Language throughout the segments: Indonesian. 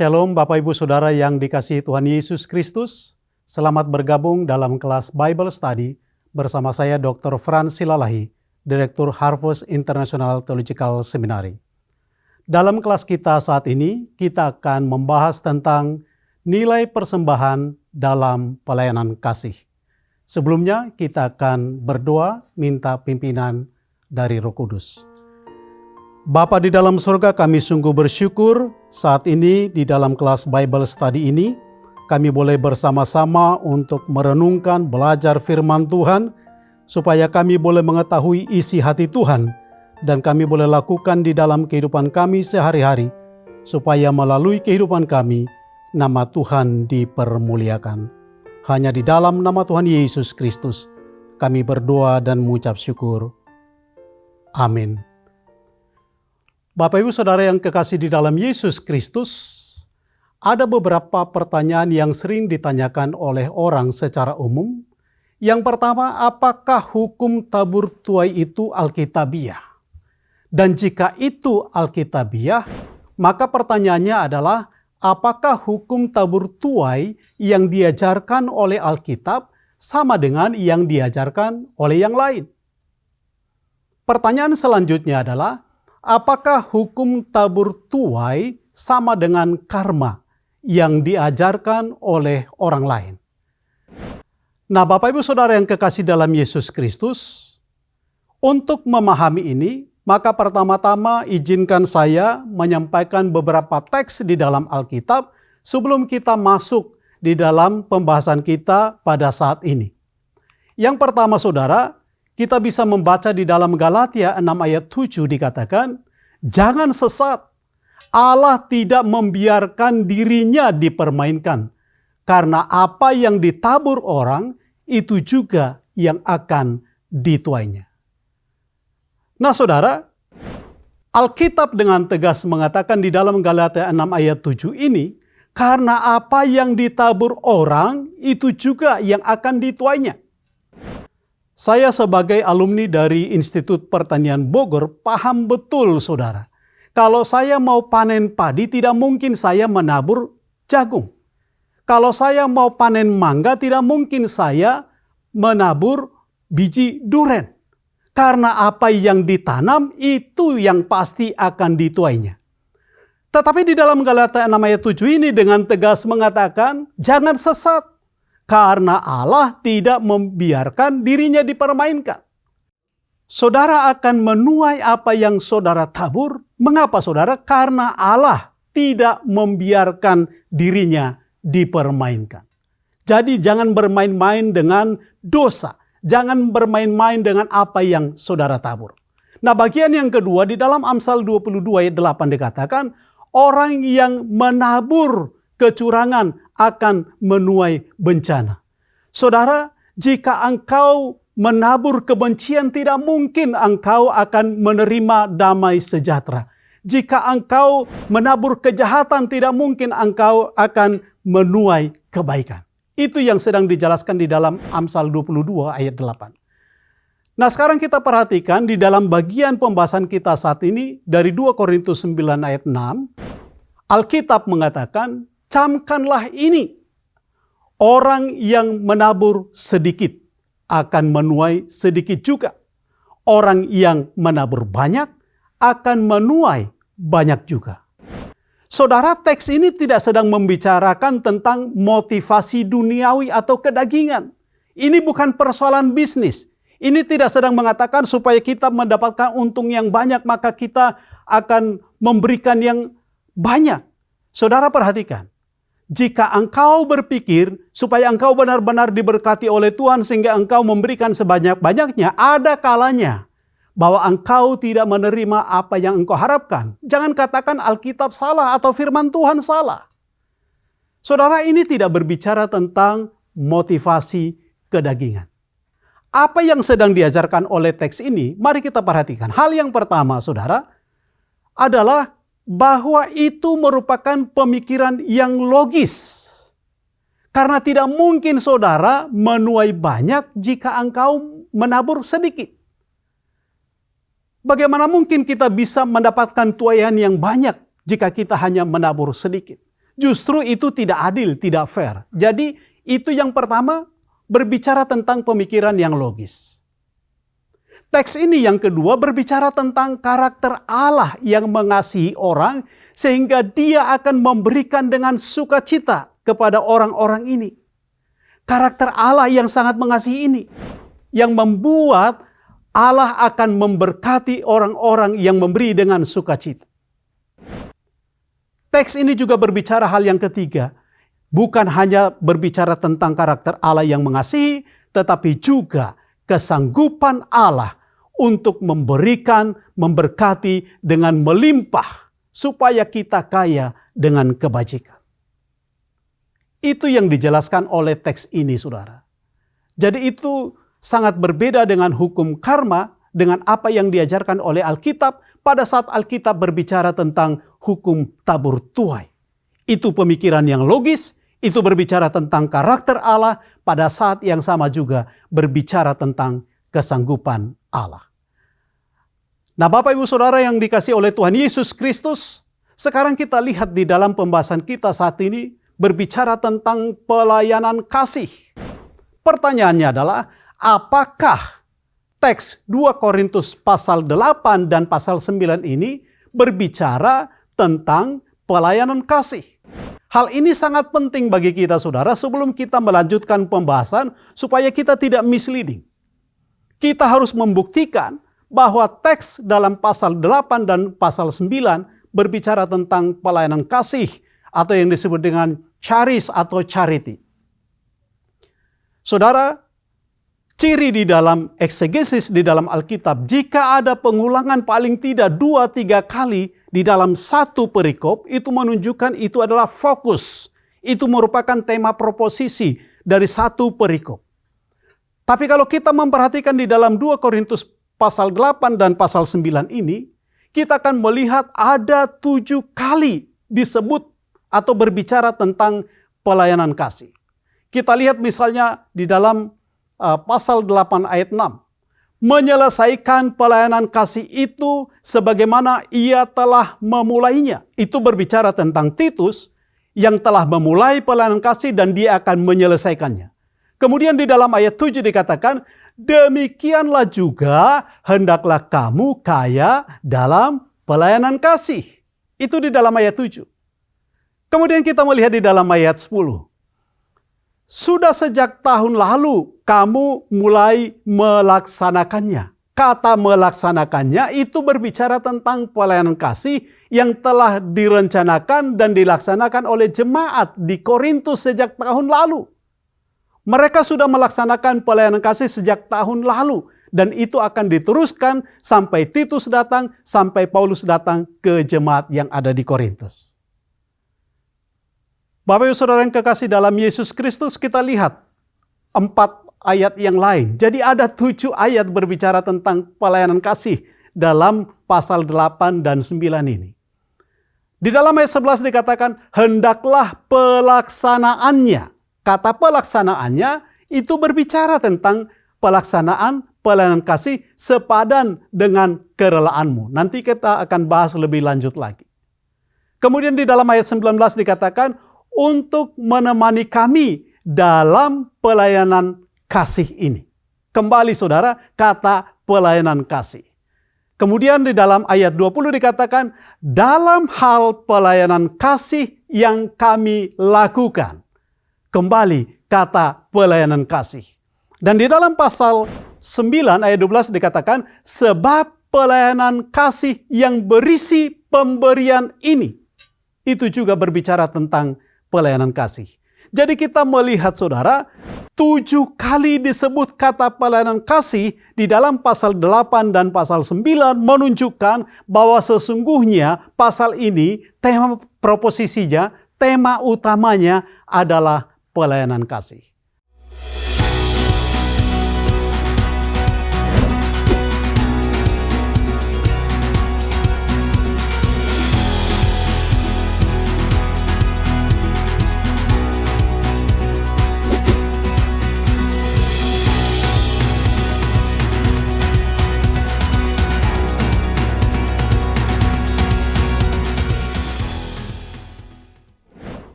Shalom Bapak Ibu Saudara yang dikasihi Tuhan Yesus Kristus. Selamat bergabung dalam kelas Bible Study bersama saya Dr. Frans Silalahi, Direktur Harvest International Theological Seminary. Dalam kelas kita saat ini, kita akan membahas tentang nilai persembahan dalam pelayanan kasih. Sebelumnya, kita akan berdoa minta pimpinan dari Roh Kudus. Bapa di dalam surga, kami sungguh bersyukur saat ini di dalam kelas Bible Study ini, kami boleh bersama-sama untuk merenungkan, belajar firman Tuhan, supaya kami boleh mengetahui isi hati Tuhan, dan kami boleh lakukan di dalam kehidupan kami sehari-hari, supaya melalui kehidupan kami, nama Tuhan dipermuliakan. Hanya di dalam nama Tuhan Yesus Kristus, kami berdoa dan mengucap syukur. Amin. Bapak Ibu Saudara yang kekasih di dalam Yesus Kristus, ada beberapa pertanyaan yang sering ditanyakan oleh orang secara umum. Yang pertama, apakah hukum tabur tuai itu Alkitabiah? Dan jika itu Alkitabiah, maka pertanyaannya adalah, apakah hukum tabur tuai yang diajarkan oleh Alkitab sama dengan yang diajarkan oleh yang lain? Pertanyaan selanjutnya adalah, apakah hukum tabur tuai sama dengan karma yang diajarkan oleh orang lain? Nah, Bapak Ibu Saudara yang kekasih dalam Yesus Kristus, untuk memahami ini, maka pertama-tama izinkan saya menyampaikan beberapa teks di dalam Alkitab sebelum kita masuk di dalam pembahasan kita pada saat ini. Yang pertama, Saudara, kita bisa membaca di dalam Galatia 6 ayat 7 dikatakan, jangan sesat, Allah tidak membiarkan dirinya dipermainkan, karena apa yang ditabur orang, itu juga yang akan dituainya. Nah Saudara, Alkitab dengan tegas mengatakan di dalam Galatia 6 ayat 7 ini, karena apa yang ditabur orang, itu juga yang akan dituainya. Saya sebagai alumni dari Institut Pertanian Bogor paham betul Saudara. Kalau saya mau panen padi tidak mungkin saya menabur jagung. Kalau saya mau panen mangga tidak mungkin saya menabur biji duren. Karena apa yang ditanam itu yang pasti akan dituainya. Tetapi di dalam Galatia 6 ayat 7 ini dengan tegas mengatakan jangan sesat. Karena Allah tidak membiarkan dirinya dipermainkan. Saudara akan menuai apa yang saudara tabur. Mengapa saudara? Karena Allah tidak membiarkan dirinya dipermainkan. Jadi jangan bermain-main dengan dosa. Jangan bermain-main dengan apa yang saudara tabur. Nah bagian yang kedua di dalam Amsal 22 ayat 8 dikatakan, orang yang menabur kecurangan akan menuai bencana. Saudara, jika engkau menabur kebencian tidak mungkin engkau akan menerima damai sejahtera. Jika engkau menabur kejahatan tidak mungkin engkau akan menuai kebaikan. Itu yang sedang dijelaskan di dalam Amsal 22 ayat 8. Nah sekarang kita perhatikan di dalam bagian pembahasan kita saat ini dari 2 Korintus 9 ayat 6. Alkitab mengatakan, camkanlah ini, orang yang menabur sedikit akan menuai sedikit juga. Orang yang menabur banyak akan menuai banyak juga. Saudara, teks ini tidak sedang membicarakan tentang motivasi duniawi atau kedagingan. Ini bukan persoalan bisnis. Ini tidak sedang mengatakan supaya kita mendapatkan untung yang banyak, maka kita akan memberikan yang banyak. Saudara perhatikan, jika engkau berpikir supaya engkau benar-benar diberkati oleh Tuhan sehingga engkau memberikan sebanyak-banyaknya, ada kalanya bahwa engkau tidak menerima apa yang engkau harapkan. Jangan katakan Alkitab salah atau firman Tuhan salah. Saudara, ini tidak berbicara tentang motivasi kedagingan. Apa yang sedang diajarkan oleh teks ini, mari kita perhatikan. Hal yang pertama, saudara, adalah bahwa itu merupakan pemikiran yang logis. Karena tidak mungkin saudara menuai banyak jika engkau menabur sedikit. Bagaimana mungkin kita bisa mendapatkan tuaian yang banyak jika kita hanya menabur sedikit? Justru itu tidak adil, tidak fair. Jadi itu yang pertama, berbicara tentang pemikiran yang logis. Teks ini yang kedua berbicara tentang karakter Allah yang mengasihi orang sehingga dia akan memberikan dengan sukacita kepada orang-orang ini. Karakter Allah yang sangat mengasihi ini yang membuat Allah akan memberkati orang-orang yang memberi dengan sukacita. Teks ini juga berbicara hal yang ketiga. Bukan hanya berbicara tentang karakter Allah yang mengasihi, tetapi juga kesanggupan Allah untuk memberikan, memberkati dengan melimpah supaya kita kaya dengan kebajikan. Itu yang dijelaskan oleh teks ini, saudara. Jadi itu sangat berbeda dengan hukum karma, dengan apa yang diajarkan oleh Alkitab pada saat Alkitab berbicara tentang hukum tabur tuai. Itu pemikiran yang logis, itu berbicara tentang karakter Allah, pada saat yang sama juga berbicara tentang kesanggupan Allah. Nah, Bapak Ibu Saudara yang dikasihi oleh Tuhan Yesus Kristus, sekarang kita lihat di dalam pembahasan kita saat ini berbicara tentang pelayanan kasih. Pertanyaannya adalah, apakah teks 2 Korintus pasal 8 dan pasal 9 ini berbicara tentang pelayanan kasih? Hal ini sangat penting bagi kita, saudara, sebelum kita melanjutkan pembahasan supaya kita tidak misleading. Kita harus membuktikan bahwa teks dalam pasal 8 dan pasal 9 berbicara tentang pelayanan kasih atau yang disebut dengan charis atau charity. Saudara, ciri di dalam eksegesis di dalam Alkitab, jika ada pengulangan paling tidak 2-3 kali di dalam satu perikop, itu menunjukkan itu adalah fokus. Itu merupakan tema proposisi dari satu perikop. Tapi kalau kita memperhatikan di dalam 2 Korintus pasal 8 dan pasal 9 ini, kita akan melihat ada 7 kali disebut atau berbicara tentang pelayanan kasih. Kita lihat misalnya di dalam pasal 8 ayat 6. Menyelesaikan pelayanan kasih itu sebagaimana ia telah memulainya. Itu berbicara tentang Titus yang telah memulai pelayanan kasih dan dia akan menyelesaikannya. Kemudian di dalam ayat 7 dikatakan, demikianlah juga hendaklah kamu kaya dalam pelayanan kasih. Itu di dalam ayat 7. Kemudian kita melihat di dalam ayat 10. Sudah sejak tahun lalu kamu mulai melaksanakannya. Kata melaksanakannya itu berbicara tentang pelayanan kasih yang telah direncanakan dan dilaksanakan oleh jemaat di Korintus sejak tahun lalu. Mereka sudah melaksanakan pelayanan kasih sejak tahun lalu. Dan itu akan diteruskan sampai Titus datang, sampai Paulus datang ke jemaat yang ada di Korintus. Bapak Ibu Saudara yang kekasih dalam Yesus Kristus, kita lihat 4 ayat yang lain. Jadi ada 7 ayat berbicara tentang pelayanan kasih dalam pasal 8 dan 9 ini. Di dalam ayat 11 dikatakan, hendaklah pelaksanaannya. Kata pelaksanaannya itu berbicara tentang pelaksanaan pelayanan kasih sepadan dengan kerelaanmu. Nanti kita akan bahas lebih lanjut lagi. Kemudian di dalam ayat 19 dikatakan, untuk menemani kami dalam pelayanan kasih ini. Kembali saudara, kata pelayanan kasih. Kemudian di dalam ayat 20 dikatakan, dalam hal pelayanan kasih yang kami lakukan. Kembali kata pelayanan kasih. Dan di dalam pasal 9 ayat 12 dikatakan, sebab pelayanan kasih yang berisi pemberian ini. Itu juga berbicara tentang pelayanan kasih. Jadi kita melihat saudara, 7 kali disebut kata pelayanan kasih di dalam pasal 8 dan pasal 9 menunjukkan bahwa sesungguhnya pasal ini tema proposisinya, tema utamanya adalah pelayanan kasih.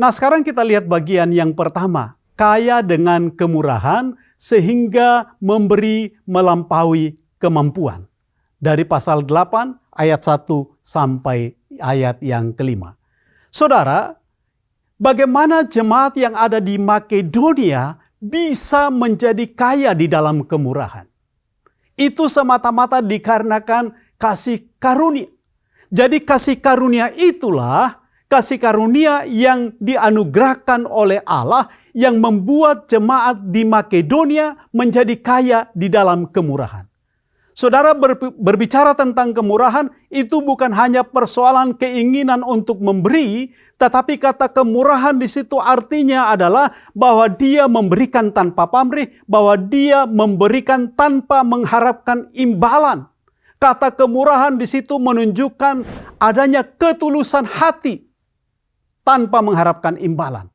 Nah, sekarang kita lihat bagian yang pertama. Kaya dengan kemurahan sehingga memberi melampaui kemampuan. Dari pasal 8 ayat 1 sampai ayat yang kelima. Saudara, bagaimana jemaat yang ada di Makedonia bisa menjadi kaya di dalam kemurahan? Itu semata-mata dikarenakan kasih karunia. Jadi kasih karunia itulah kasih karunia yang dianugerahkan oleh Allah yang membuat jemaat di Makedonia menjadi kaya di dalam kemurahan. Saudara, berbicara tentang kemurahan itu bukan hanya persoalan keinginan untuk memberi, tetapi kata kemurahan di situ artinya adalah bahwa dia memberikan tanpa pamrih, bahwa dia memberikan tanpa mengharapkan imbalan. Kata kemurahan di situ menunjukkan adanya ketulusan hati tanpa mengharapkan imbalan.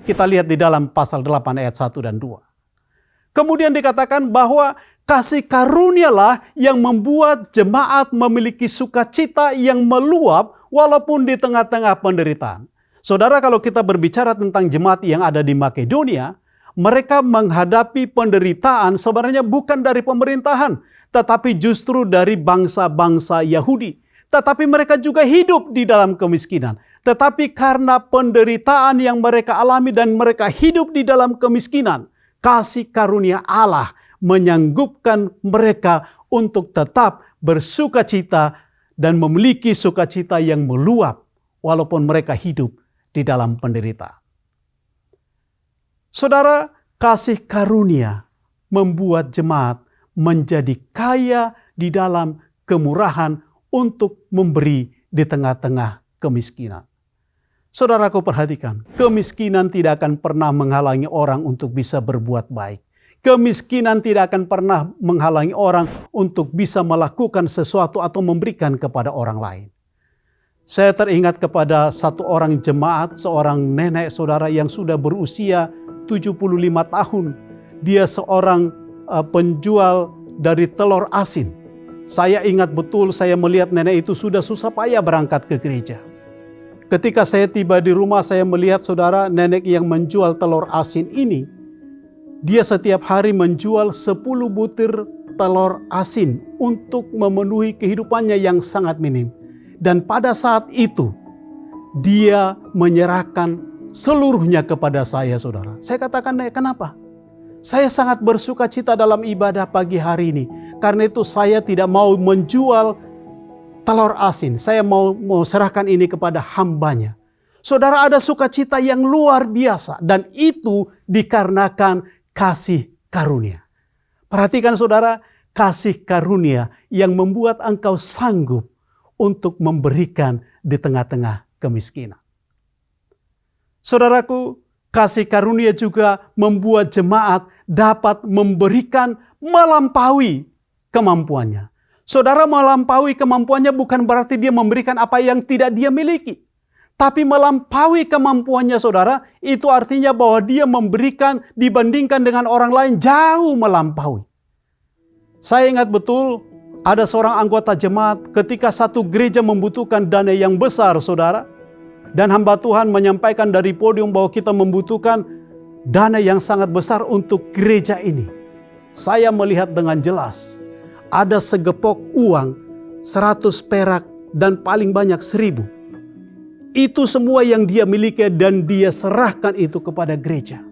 Kita lihat di dalam pasal 8 ayat 1 dan 2. Kemudian dikatakan bahwa kasih karunialah yang membuat jemaat memiliki sukacita yang meluap walaupun di tengah-tengah penderitaan. Saudara, kalau kita berbicara tentang jemaat yang ada di Makedonia, mereka menghadapi penderitaan sebenarnya bukan dari pemerintahan, tetapi justru dari bangsa-bangsa Yahudi. Tetapi mereka juga hidup di dalam kemiskinan. Tetapi karena penderitaan yang mereka alami dan mereka hidup di dalam kemiskinan, kasih karunia Allah menyanggupkan mereka untuk tetap bersukacita dan memiliki sukacita yang meluap walaupun mereka hidup di dalam penderitaan. Saudara, kasih karunia membuat jemaat menjadi kaya di dalam kemurahan untuk memberi di tengah-tengah kemiskinan. Saudaraku, perhatikan, kemiskinan tidak akan pernah menghalangi orang untuk bisa berbuat baik. Kemiskinan tidak akan pernah menghalangi orang untuk bisa melakukan sesuatu atau memberikan kepada orang lain. Saya teringat kepada satu orang jemaat, seorang nenek saudara yang sudah berusia 75 tahun. Dia seorang penjual dari telur asin. Saya ingat betul, saya melihat nenek itu sudah susah payah berangkat ke gereja. Ketika saya tiba di rumah, saya melihat saudara nenek yang menjual telur asin ini. Dia setiap hari menjual 10 butir telur asin untuk memenuhi kehidupannya yang sangat minim. Dan pada saat itu, dia menyerahkan seluruhnya kepada saya, saudara. Saya katakan, "Nek, kenapa?" Saya sangat bersuka cita dalam ibadah pagi hari ini. Karena itu saya tidak mau menjual telur asin. Saya mau serahkan ini kepada hambanya. Saudara, ada sukacita yang luar biasa. Dan itu dikarenakan kasih karunia. Perhatikan saudara, kasih karunia yang membuat engkau sanggup untuk memberikan di tengah-tengah kemiskinan. Saudaraku, kasih karunia juga membuat jemaat dapat memberikan melampaui kemampuannya. Saudara, melampaui kemampuannya bukan berarti dia memberikan apa yang tidak dia miliki. Tapi melampaui kemampuannya saudara, itu artinya bahwa dia memberikan dibandingkan dengan orang lain jauh melampaui. Saya ingat betul ada seorang anggota jemaat ketika satu gereja membutuhkan dana yang besar saudara. Dan hamba Tuhan menyampaikan dari podium bahwa kita membutuhkan dana yang sangat besar untuk gereja ini. Saya melihat dengan jelas ada segepok uang 100 perak dan paling banyak 1000. Itu semua yang dia miliki dan dia serahkan itu kepada gereja.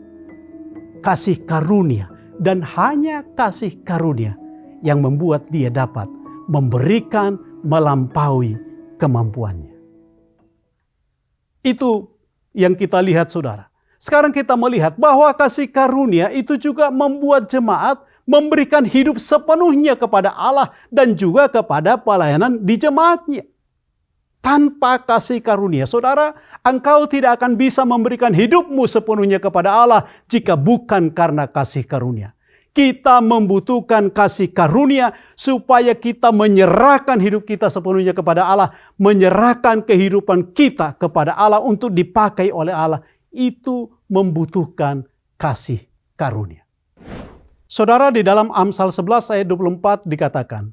Kasih karunia dan hanya kasih karunia yang membuat dia dapat memberikan melampaui kemampuannya. Itu yang kita lihat saudara. Sekarang kita melihat bahwa kasih karunia itu juga membuat jemaat memberikan hidup sepenuhnya kepada Allah dan juga kepada pelayanan di jemaatnya. Tanpa kasih karunia, saudara, engkau tidak akan bisa memberikan hidupmu sepenuhnya kepada Allah jika bukan karena kasih karunia. Kita membutuhkan kasih karunia supaya kita menyerahkan hidup kita sepenuhnya kepada Allah. Menyerahkan kehidupan kita kepada Allah untuk dipakai oleh Allah. Itu membutuhkan kasih karunia. Saudara, di dalam Amsal 11 ayat 24 dikatakan,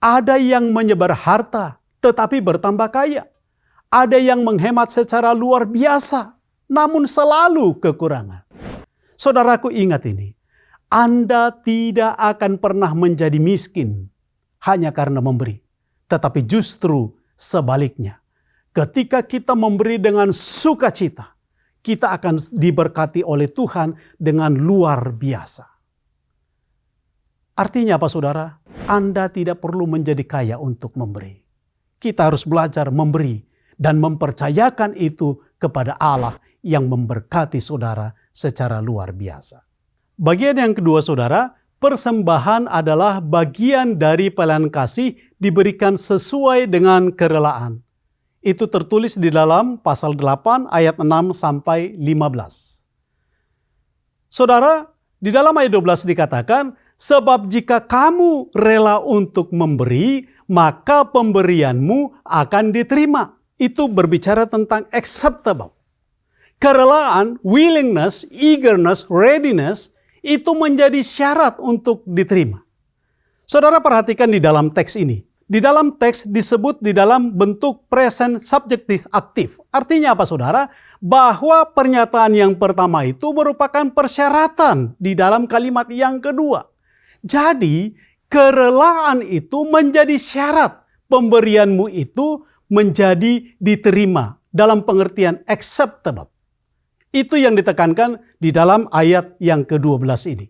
ada yang menyebar harta tetapi bertambah kaya. Ada yang menghemat secara luar biasa namun selalu kekurangan. Saudaraku, ingat ini. Anda tidak akan pernah menjadi miskin hanya karena memberi. Tetapi justru sebaliknya. Ketika kita memberi dengan sukacita, kita akan diberkati oleh Tuhan dengan luar biasa. Artinya apa, saudara? Anda tidak perlu menjadi kaya untuk memberi. Kita harus belajar memberi dan mempercayakan itu kepada Allah yang memberkati saudara secara luar biasa. Bagian yang kedua, saudara, persembahan adalah bagian dari pelayanan kasih diberikan sesuai dengan kerelaan. Itu tertulis di dalam pasal 8 ayat 6 sampai 15. Saudara, di dalam ayat 12 dikatakan, sebab jika kamu rela untuk memberi, maka pemberianmu akan diterima. Itu berbicara tentang acceptable. Kerelaan, willingness, eagerness, readiness, itu menjadi syarat untuk diterima. Saudara perhatikan di dalam teks ini. Di dalam teks disebut di dalam bentuk present subjektif aktif. Artinya apa, saudara? Bahwa pernyataan yang pertama itu merupakan persyaratan di dalam kalimat yang kedua. Jadi, kerelaan itu menjadi syarat pemberianmu itu menjadi diterima dalam pengertian acceptable. Itu yang ditekankan di dalam ayat yang ke-12 ini.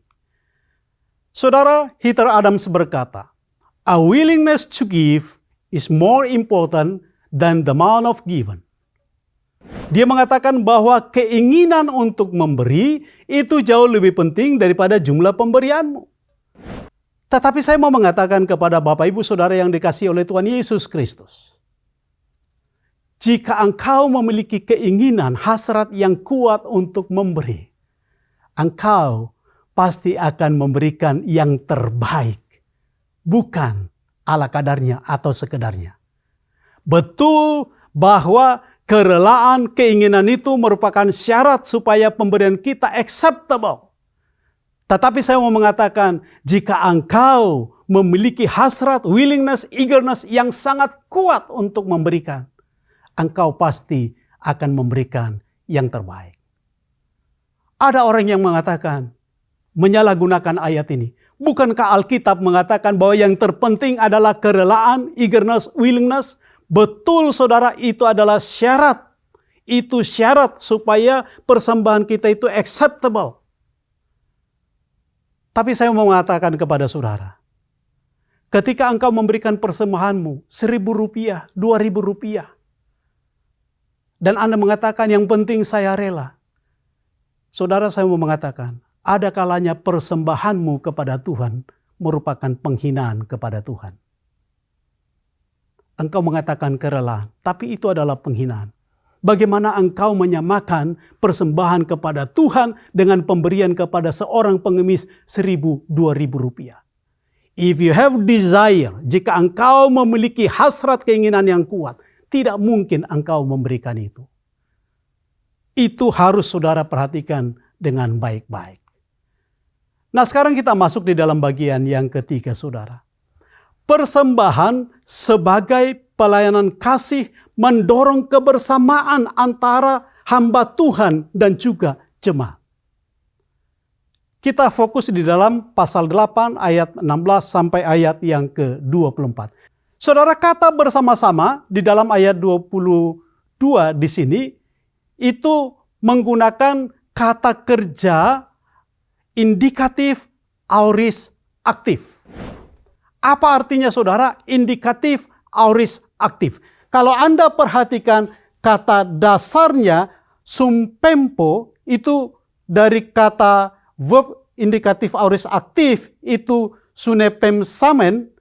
Saudara, Heather Adams berkata, "A willingness to give is more important than the amount of given." Dia mengatakan bahwa keinginan untuk memberi itu jauh lebih penting daripada jumlah pemberianmu. Tetapi saya mau mengatakan kepada Bapak Ibu Saudara yang dikasihi oleh Tuhan Yesus Kristus. Jika engkau memiliki keinginan, hasrat yang kuat untuk memberi, engkau pasti akan memberikan yang terbaik. Bukan ala kadarnya atau sekedarnya. Betul bahwa kerelaan, keinginan itu merupakan syarat supaya pemberian kita acceptable. Tetapi saya mau mengatakan, jika engkau memiliki hasrat, willingness, eagerness yang sangat kuat untuk memberikan, engkau pasti akan memberikan yang terbaik. Ada orang yang mengatakan, menyalahgunakan ayat ini. Bukankah Alkitab mengatakan bahwa yang terpenting adalah kerelaan, eagerness, willingness? Betul, saudara, itu adalah syarat. Itu syarat supaya persembahan kita itu acceptable. Tapi saya mau mengatakan kepada saudara, ketika engkau memberikan persembahanmu Rp1.000, Rp2.000, dan Anda mengatakan yang penting saya rela. Saudara, saya mau mengatakan, ada kalanya persembahanmu kepada Tuhan merupakan penghinaan kepada Tuhan. Engkau mengatakan kerelaan, tapi itu adalah penghinaan. Bagaimana engkau menyamakan persembahan kepada Tuhan dengan pemberian kepada seorang pengemis Rp1.000, Rp2.000? If you have desire, jika engkau memiliki hasrat keinginan yang kuat, tidak mungkin engkau memberikan itu. Itu harus saudara perhatikan dengan baik-baik. Nah, sekarang kita masuk di dalam bagian yang ketiga, saudara. Persembahan sebagai pelayanan kasih mendorong kebersamaan antara hamba Tuhan dan juga jemaat. Kita fokus di dalam pasal 8 ayat 16 sampai ayat yang ke-24. Saudara, kata bersama-sama di dalam ayat 22 di sini itu menggunakan kata kerja indikatif aorist aktif. Apa artinya, saudara? Indikatif aorist aktif. Kalau Anda perhatikan kata dasarnya sumpempo itu dari kata verb indikatif aorist aktif itu sunepem samen,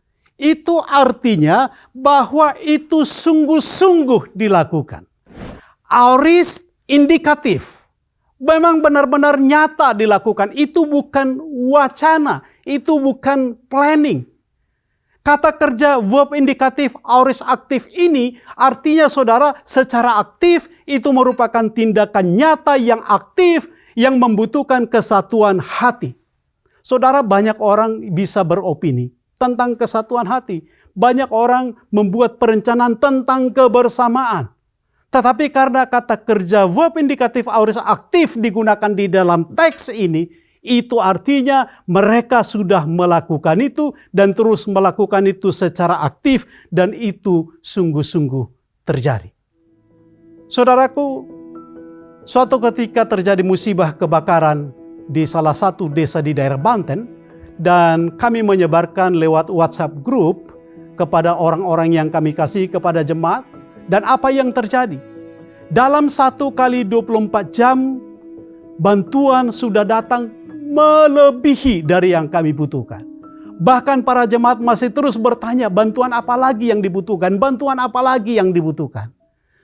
itu artinya bahwa itu sungguh-sungguh dilakukan. Aorist indikatif. Memang benar-benar nyata dilakukan. Itu bukan wacana. Itu bukan planning. Kata kerja verb indikatif aorist aktif ini artinya, saudara, secara aktif itu merupakan tindakan nyata yang aktif yang membutuhkan kesatuan hati. Saudara, banyak orang bisa beropini tentang kesatuan hati. Banyak orang membuat perencanaan tentang kebersamaan. Tetapi karena kata kerja verb indikatif aorist aktif digunakan di dalam teks ini, itu artinya mereka sudah melakukan itu dan terus melakukan itu secara aktif dan itu sungguh-sungguh terjadi. Saudaraku, suatu ketika terjadi musibah kebakaran di salah satu desa di daerah Banten dan kami menyebarkan lewat WhatsApp group kepada orang-orang yang kami kasih, kepada jemaat. Dan apa yang terjadi? Dalam 1 kali 24 jam, bantuan sudah datang melebihi dari yang kami butuhkan. Bahkan para jemaat masih terus bertanya, bantuan apa lagi yang dibutuhkan? Bantuan apa lagi yang dibutuhkan?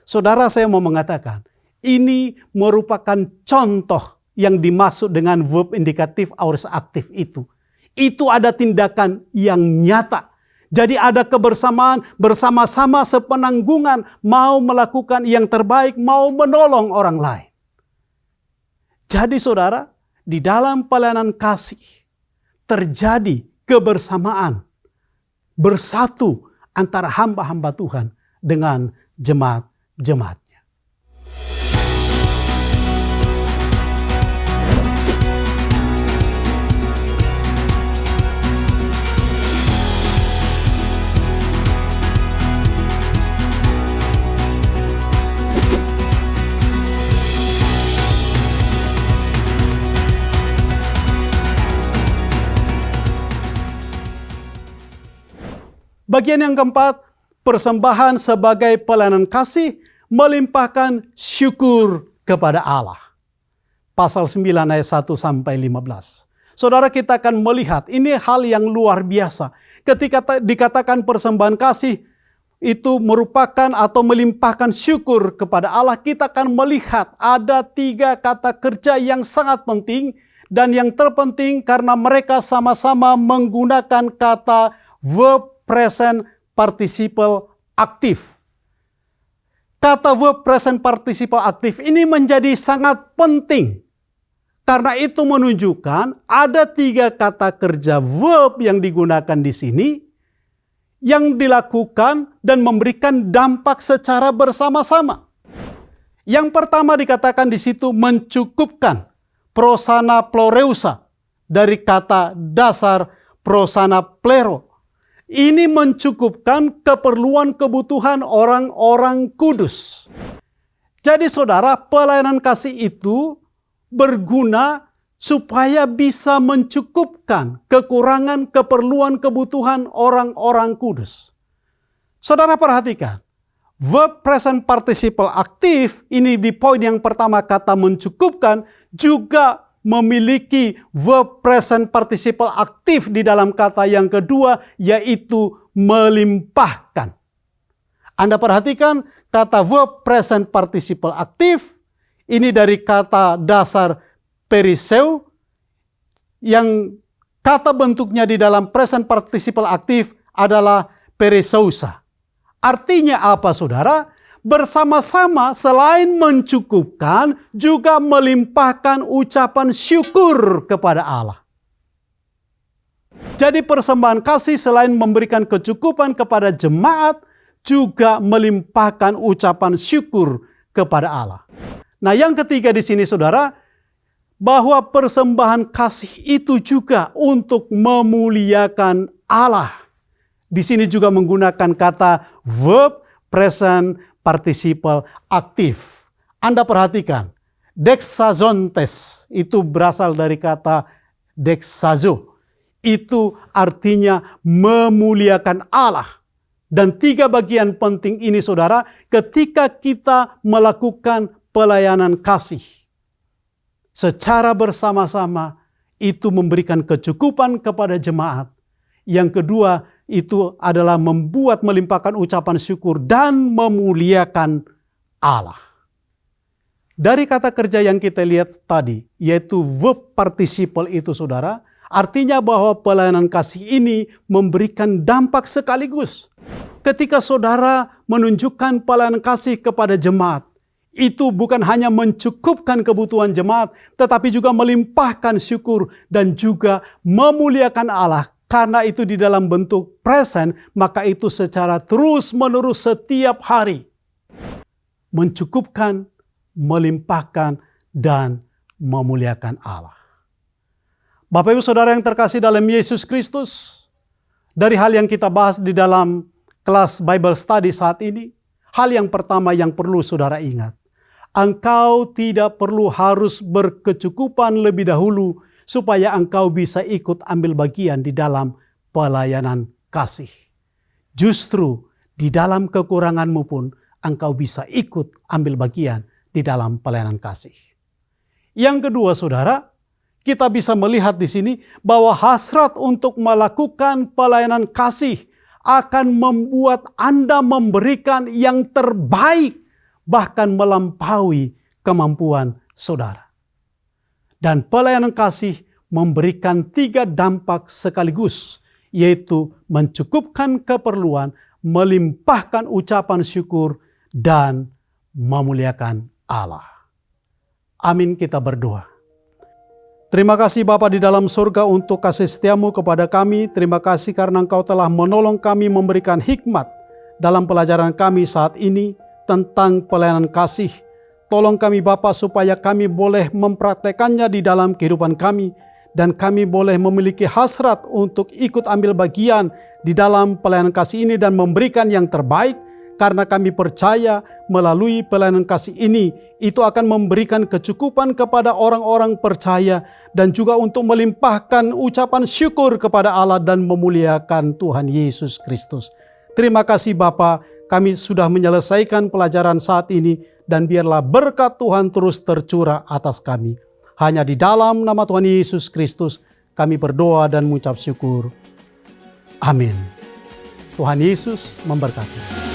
Saudara, saya mau mengatakan, ini merupakan contoh yang dimaksud dengan verb indikatif aorist aktif itu. Itu ada tindakan yang nyata. Jadi ada kebersamaan, bersama-sama sepenanggungan, mau melakukan yang terbaik, mau menolong orang lain. Jadi saudara, di dalam pelayanan kasih terjadi kebersamaan, bersatu antara hamba-hamba Tuhan dengan jemaat-jemaat. Bagian yang keempat, persembahan sebagai pelayanan kasih melimpahkan syukur kepada Allah. Pasal 9 ayat 1 sampai 15. Saudara, kita akan melihat ini hal yang luar biasa. Ketika dikatakan persembahan kasih itu merupakan atau melimpahkan syukur kepada Allah, kita akan melihat ada 3 kata kerja yang sangat penting dan yang terpenting karena mereka sama-sama menggunakan kata verb present participle aktif. Kata verb present participle aktif ini menjadi sangat penting. Karena itu menunjukkan ada 3 kata kerja verb yang digunakan di sini yang dilakukan dan memberikan dampak secara bersama-sama. Yang pertama dikatakan di situ mencukupkan, prosana ploreusa, dari kata dasar prosana plero. Ini mencukupkan keperluan kebutuhan orang-orang kudus. Jadi saudara, pelayanan kasih itu berguna supaya bisa mencukupkan kekurangan keperluan kebutuhan orang-orang kudus. Saudara perhatikan, verb present participle aktif ini di poin yang pertama kata mencukupkan juga memiliki verb present participle aktif di dalam kata yang kedua, yaitu melimpahkan. Anda perhatikan kata verb present participle aktif ini dari kata dasar periseu yang kata bentuknya di dalam present participle aktif adalah periseusa. Artinya apa saudara? Bersama-sama selain mencukupkan juga melimpahkan ucapan syukur kepada Allah. Jadi persembahan kasih selain memberikan kecukupan kepada jemaat juga melimpahkan ucapan syukur kepada Allah. Nah, yang ketiga di sini saudara, bahwa persembahan kasih itu juga untuk memuliakan Allah. Di sini juga menggunakan kata verb present participle aktif. Anda perhatikan, dexazontes itu berasal dari kata dexazo. Itu artinya memuliakan Allah. Dan 3 bagian penting ini saudara, ketika kita melakukan pelayanan kasih secara bersama-sama, itu memberikan kecukupan kepada jemaat. Yang kedua, itu adalah membuat melimpahkan ucapan syukur dan memuliakan Allah. Dari kata kerja yang kita lihat tadi, yaitu verb participle itu saudara, artinya bahwa pelayanan kasih ini memberikan dampak sekaligus. Ketika saudara menunjukkan pelayanan kasih kepada jemaat, itu bukan hanya mencukupkan kebutuhan jemaat, tetapi juga melimpahkan syukur dan juga memuliakan Allah. Karena itu di dalam bentuk present, maka itu secara terus-menerus setiap hari. mencukupkan, melimpahkan, dan memuliakan Allah. Bapak Ibu Saudara yang terkasih dalam Yesus Kristus, dari hal yang kita bahas di dalam kelas Bible Study saat ini, hal yang pertama yang perlu saudara ingat, engkau tidak perlu harus berkecukupan lebih dahulu supaya engkau bisa ikut ambil bagian di dalam pelayanan kasih. Justru di dalam kekuranganmu pun engkau bisa ikut ambil bagian di dalam pelayanan kasih. Yang kedua saudara, kita bisa melihat di sini bahwa hasrat untuk melakukan pelayanan kasih akan membuat Anda memberikan yang terbaik, bahkan melampaui kemampuan saudara. Dan pelayanan kasih memberikan 3 dampak sekaligus, yaitu mencukupkan keperluan, melimpahkan ucapan syukur, dan memuliakan Allah. Amin, kita berdoa. Terima kasih Bapa di dalam surga untuk kasih setiamu kepada kami. Terima kasih karena Engkau telah menolong kami memberikan hikmat dalam pelajaran kami saat ini tentang pelayanan kasih. Tolong kami Bapa supaya kami boleh mempraktekannya di dalam kehidupan kami. Dan kami boleh memiliki hasrat untuk ikut ambil bagian di dalam pelayanan kasih ini dan memberikan yang terbaik. Karena kami percaya melalui pelayanan kasih ini, itu akan memberikan kecukupan kepada orang-orang percaya dan juga untuk melimpahkan ucapan syukur kepada Allah dan memuliakan Tuhan Yesus Kristus. Terima kasih Bapa, kami sudah menyelesaikan pelajaran saat ini dan biarlah berkat Tuhan terus tercurah atas kami. Hanya di dalam nama Tuhan Yesus Kristus kami berdoa dan mengucap syukur. Amin. Tuhan Yesus memberkati.